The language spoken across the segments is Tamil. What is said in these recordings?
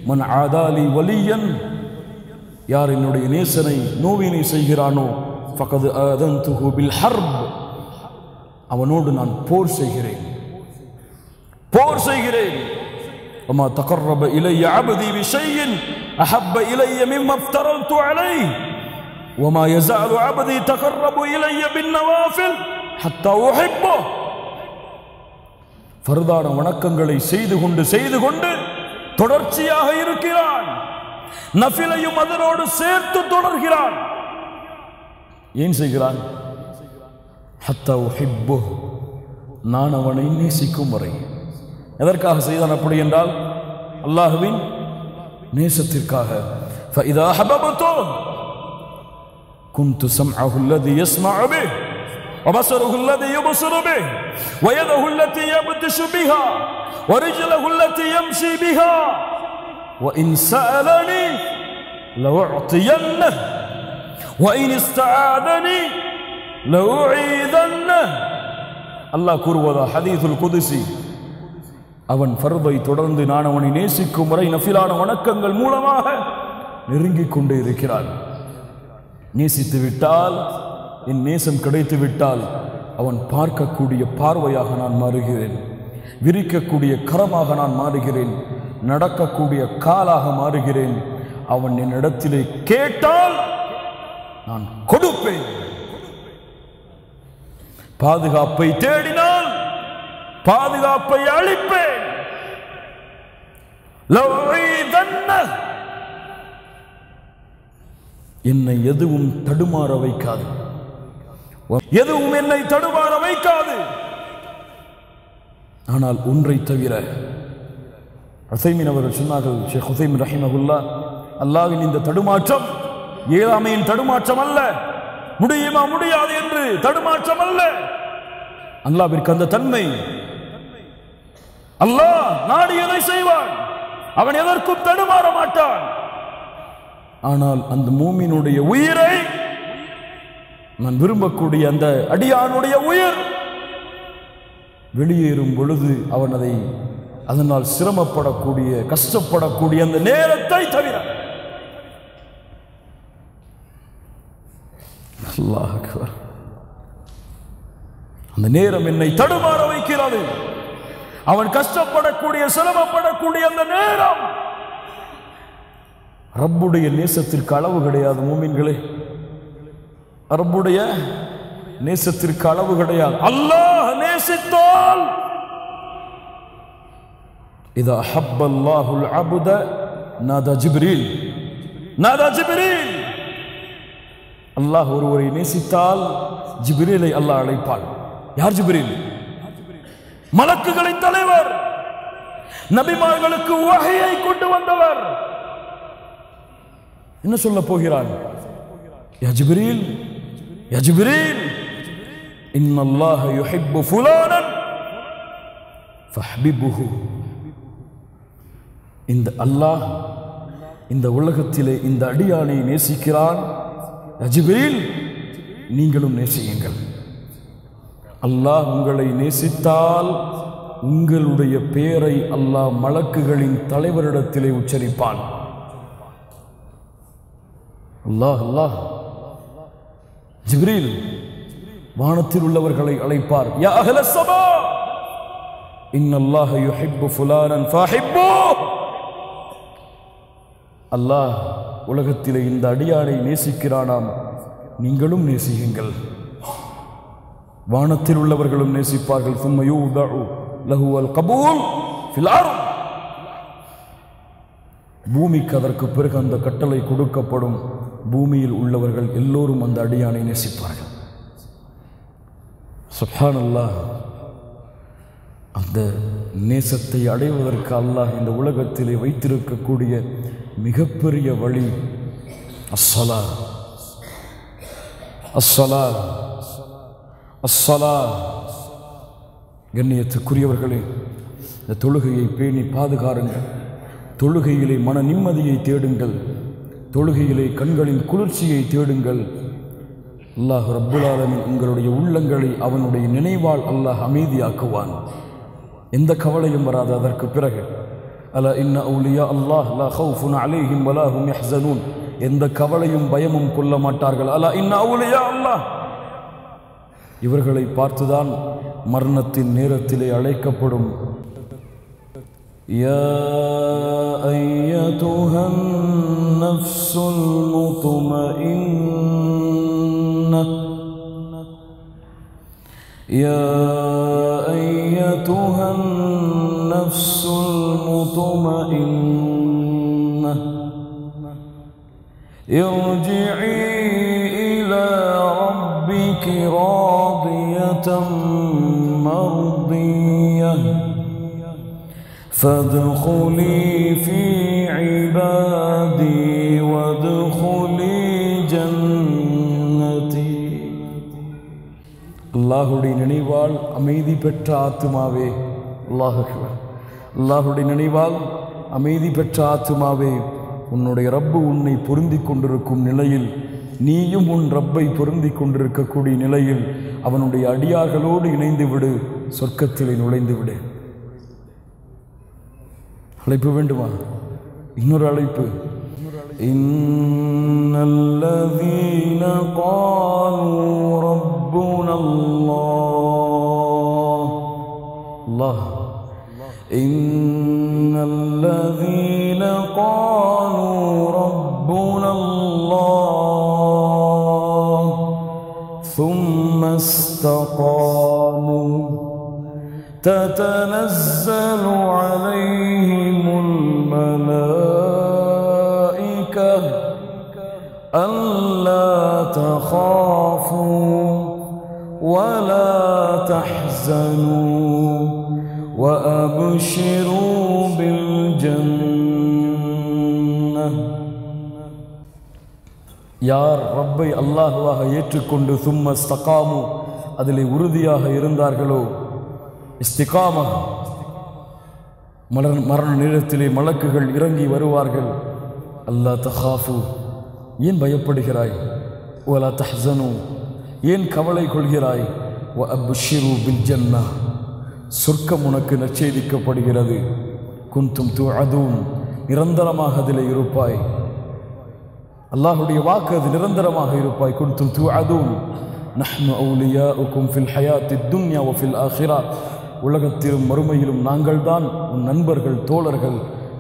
மன் ஆதாலி வலியன், யார் என்னுடைய நேசனை நோவினை செய்கிறானோ ஃபகத் ஆதன்துஹு பில் ஹர்ப், அவனோடு நான் போர் செய்கிறேன். وما تقرب إلي عبدي بشيء أحب إلي مما افترضت عليه وما يزال عبدي تقرب إلي بالنوافل حتى أحبه. ஃபர்தான வணக்கங்களை செய்து கொண்டு தொடர்ச்சியாக இருக்கிறான். நஃபிலையும் அதனோடு சேர்த்து தொடர்கிறான். ஏன் செய்கிறான்? ஹத்தா உஹிப்புஹ், நான் அவனை நேசிக்கும் வரை. எதற்காக செய்தான் அப்படி என்றால் அல்லாஹ்வின் நேசத்திற்காக. فإذا أحببته كنت سمعه الذي يسمع به وبصره الذي يبصر به ويده التي يبطش بها ورجله التي يمشي بها وإن سألني لأعطينه وإن استعاذني لأعيذنه. அல்லாஹ் கூறுவதா ஹதீஸுல் குதுஸி, அவன் ஃபர்தை தொடர்ந்து நான் அவனை நேசிக்கும் வரை நஃபிலான வணக்கங்கள் மூலமாக நெருங்கிக் கொண்டே இருக்கிறான். நேசித்து விட்டால், என் நேசம் கிடைத்து விட்டால், அவன் பார்க்கக்கூடிய பார்வையாக நான் மாறுகிறேன், விரிக்கக்கூடிய கரமாக நான் மாறுகிறேன், நடக்கக்கூடிய காலாக மாறுகிறேன். அவன் என்னிடத்திலே கேட்டால் நான் கொடுப்பேன். பாதுகாப்பை தேடினால் பாதுகாப்பை அளிப்பேன். என்னை எதுவும் தடுமாற வைக்காது, எதுவும் என்னை தடுமாற வைக்காது. ஆனால் ஒன்றை தவிர, உஸைமீன் அவர்கள் சொன்னார்கள், ஷேக் உஸைமீன் ரஹிமஹுல்லாஹ், அல்லாஹ்வின் இந்த தடுமாற்றம் இயலாமையின் தடுமாற்றம் அல்ல, முடியுமா முடியாது என்று தடுமாற்றம் அல்ல. அல்லாஹ்விற்கு அந்த தன்மை, அல்லாஹ் நாடியதை செய்வான், அவன் எதற்கும் தடுமாற மாட்டான். ஆனால் அந்த மூமினுடைய உயிரை, நான் விரும்பக்கூடிய அந்த அடியானுடைய உயிர் வெளியேறும் பொழுது அவன் அதனால் சிரமப்படக்கூடிய கஷ்டப்படக்கூடிய அந்த நேரத்தை தவிர, அல்லாஹ் அக்பர், அந்த நேரம் என்னை தடுமாற வைக்கிறது. அவன் கஷ்டப்படக்கூடிய சிரமப்படக்கூடிய அந்த நேரம், ரப்புடைய நேசத்திற்கு அளவு கிடையாது மூமின்களே, ரப்புடைய நேசத்திற்கு அளவு கிடையாது. அல்லாஹ் நேசித்தால், இதா அஹப்பல்லாஹுல் அப்த நாதா ஜிப்ரீல், அல்லாஹ் ஒருவரை நேசித்தால் ஜிப்ரீலை அல்லாஹ் அழைப்பான். யார் ஜிப்ரீல்? மலக்குகளின் தலைவர், நபிமார்களுக்கு வஹையை கொண்டு வந்தவர். என்ன சொல்ல போகிறான்? யா ஜிப்ரீல், யா ஜிப்ரீல், இன்னல்லாஹ யுஹிப்பு ஃபுலானன் ஃபஹ்பிபுஹு. இந்த அல்லாஹ் இந்த உலகத்திலே இந்த அடியானை நேசிக்கிறான். யா ஜிப்ரீல், நீங்களும் நேசியுங்கள். அல்லாஹ் உங்களை நேசித்தால் உங்களுடைய பெயரை அல்லாஹ் மலக்குகளின் தலைவரிடத்திலே உச்சரிப்பான். அல்லாஹ் அல்லாஹ் ஜிப்ரீல் வானத்தில் உள்ளவர்களை அழைப்பார். யா அஹ்லஸ் ஸமா இன்னல்லாஹ யுஹிப்பு ஃபுலானன் ஃபஹிப்பூஹ். அல்லாஹ் உலகத்திலே இந்த அடியானை நேசிக்கிறானாம், நீங்களும் நேசியுங்கள். வானத்தில் உள்ளவர்களும் நேசிப்பார்கள். ثم يوضع له القبول في الارض. பூமிக்கு அதற்கு பிறகு அந்த கட்டளை கொடுக்கப்படும். பூமியில் உள்ளவர்கள் எல்லோரும் அந்த அடியானை நேசிப்பார்கள். சுப்ஹானல்லாஹ். அந்த நேசத்தை அடைவதற்கு அல்லாஹ் இந்த உலகத்திலே வைத்திருக்கக்கூடிய மிகப்பெரிய வழி அஸ்ஸலா, அஸ்ஸலா, அஸ்ஸலா. கண்ணியத்துக்குரியவர்களே, இந்த தொழுகையை பேணி பாதுகாருங்கள். தொழுகையிலே மன நிம்மதியை தேடுங்கள். தொழுகையிலே கண்களின் குளிர்ச்சியை தேடுங்கள். அல்லாஹ் ரப்புல் ஆலமீன் உங்களுடைய உள்ளங்களை அவனுடைய நினைவால் அல்லாஹ் அமைதியாக்குவான். எந்த கவலையும் வராது. அதற்கு பிறகு அலா இன்ன அவுலியா அல்லாஹ் லா ஹவுஃபுன் அலைஹிம் வலா ஹும் யஹ்ஸனூன், எந்த கவலையும் பயமும் கொள்ள மாட்டார்கள். அலா இன்ன அவுலியா அல்லாஹ், இவர்களை பார்த்துதான் மரணத்தின் நேரத்திலே அழைக்கப்படும். யா அய்யதுஹன் நஃப்ஸுல் முத்மஇன்னா, யா அய்யதுஹன் நஃப்ஸுல் முத்மஇன்னா இர்ஜிஇ இலா ரப்பிகி ராதியதம் மர்திய்யஹ் ஃபத்குலி ஃபீ இபாதி வத்குலி ஜன்னதி. அல்லாஹுடைய நினைவால் அமைதி பெற்ற ஆத்துமாவே, அல்லாஹ் அக்பர், அல்லாஹுடைய நினைவால் அமைதி பெற்ற ஆத்துமாவே, உன்னுடைய ரப்பு உன்னை பொருந்திக் கொண்டிருக்கும் நிலையில், நீயும் உன் ரப்பை பொருந்திக் கொண்டிருக்கக்கூடிய நிலையில் அவனுடைய அடியார்களோடு இணைந்து விடு, சொர்க்கத்திலே நுழைந்து விடு. அழைப்பு வேண்டுமா? இன்னொரு அழைப்பு. இன்னல்லதீன காலூ ரப்புனல்லாஹ், அல்லாஹ், இன்னல்லதீன காலூ ரப்புனல்லாஹ் ثم استقاموا تتنزل عليهم الملائكة ألا تخافوا ولا تحزنوا وأبشروا بالجنة. யார் ரப்பை அல்லாஹ்வாக ஏற்றுக்கொண்டு சும்ம ஸ்தகாமு, அதிலே உறுதியாக இருந்தார்களோ, இஸ்திகாமா, மரண நேரத்திலே மலக்குகள் இறங்கி வருவார்கள். அல்லா தஹாஃபு, ஏன் பயப்படுகிறாய்? வலா தஹ்ஸனு, ஏன் கவலை கொள்கிறாய்? வ அப்ஷிரு பில் ஜன்னா, சொர்க்கம் உனக்கு நற்செய்திக்கப்படுகிறது. குன்தும் துஅதூன், நிரந்தரமாக அதிலே இருப்பாய். அல்லாஹுடைய வாக்கு, அது நிரந்தரமாக இருப்பாய். குன்தும் துஅதூன் நஹ்னு அவுலியாஉக்கும் ஃபில் ஹயாத்தித் துன்யா வ ஃபில் ஆখিরা, உலகத்திலும் மறுமையிலும் நாங்கள் தான் உன் நண்பர்கள், தோழர்கள்.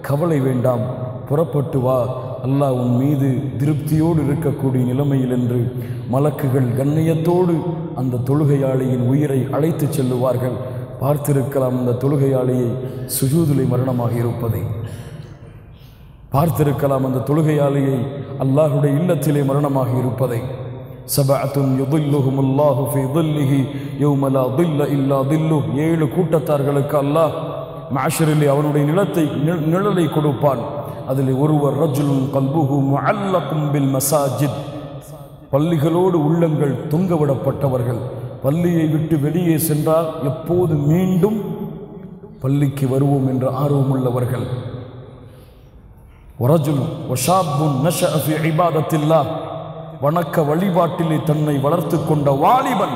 கவலை வேண்டாம், புறப்பட்டு வா, அல்லாஹ் உன் மீது திருப்தியோடு இருக்கக்கூடிய நிலைமையில் என்று மலக்குகள் கண்ணியத்தோடு அந்த தொழுகையாளியின் உயிரை அழைத்து செல்லுவார்கள். பார்த்திருக்கலாம் அந்த தொழுகையாளியை சுஜூதிலே மரணமாக இருப்பதை, பார்த்திருக்கலாம் அந்த தொழுகையாளியை அல்லாஹுடைய இல்லத்திலே மரணமாக இருப்பதை. சபஅத்துன் யுதில்லுஹுமுல்லாஹு ஃபீ தில்லிஹி யௌம லா தில்ல இல்லா தில்லுஹ், 7 கூட்டத்தார்களுக்கு அல்லாஹ் மஅஷரிலே அவனுடைய நிழலை கொடுப்பான். அதில் ஒருவர் ரஜுலுன் கல்புஹு முஅல்லகும் பில் மசாஜித், பள்ளிகளோடு உள்ளங்கள் தொங்கவிடப்பட்டவர்கள். பள்ளியை விட்டு வெளியே சென்றால் எப்போது மீண்டும் பள்ளிக்கு வருவோம் என்ற ஆர்வமுள்ளவர்கள். வரஜுல் வஷாபுன் நஷஅ ஃபீ இபாதத்தில்லாஹ், வணக்க வழிபாட்டிலே தன்னை வளர்த்து கொண்ட வாலிபன்.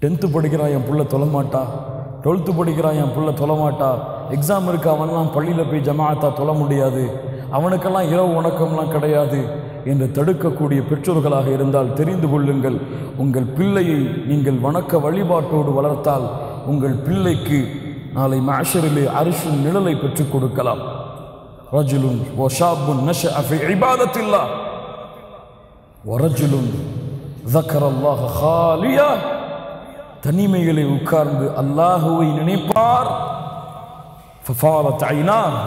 10th படிக்கிறான், என் புள்ள தொழமாட்டா. 12th படிக்கிறான், என் புள்ள தொழமாட்டா. எக்ஸாம் இருக்கு, அவன்லாம் பள்ளியில் போய் ஜமாஅத்தா தொழ முடியாது, அவனுக்கெல்லாம் இரவு வணக்கம்லாம் கிடையாது என்று தடுக்கக்கூடிய பெற்றோர்களாக இருந்தால் தெரிந்து கொள்ளுங்கள், உங்கள் பிள்ளையை நீங்கள் வணக்க வழிபாட்டோடு வளர்த்தால் உங்கள் பிள்ளைக்கு நாளை மஅஷரிலே அர்ஷின் நிழலை பெற்றுக் கொடுக்கலாம். ரஜுலுன் வஷாபுன் நஷஅ ஃபீ இபாதத்தில்லாஹ் வரஜுலுன் ذكرல்லாஹ خاليا, தனிமையிலே உட்கார்ந்து அல்லாஹுவை நினைப்பார். ஃபஃபாலத் ஐனாஹ்,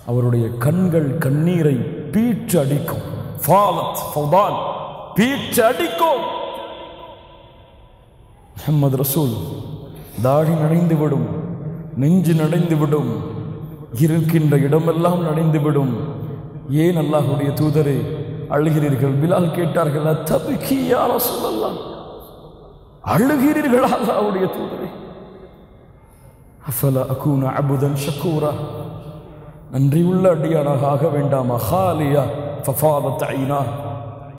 அவருடைய கண்கள் கண்ணீரை பீற்று அடிக்கும். ஃபாலத் ஃபௌதான், பீற்று அடிக்கும். முஹம்மது ரசூல், தாடி நனைந்துவிடும், நெஞ்சு நனைந்துவிடும், இருக்கின்ற இடமெல்லாம் நனைந்துவிடும். ஏன் அல்லாஹுடைய தூதரே அழுகிறீர்கள்? பிலால் கேட்டார்கள், அத்தபிகி யா ரசூலல்லாஹ், அழுகிறீர்களா அல்லாஹ்வுடைய தூதரே? அஃபலா அகூன அபுதன் ஷக்கூரா, நன்றியுள்ள அடியானாக ஆக வேண்டாமா? ஹாலியா ஃபஃபாதத் ஐனா,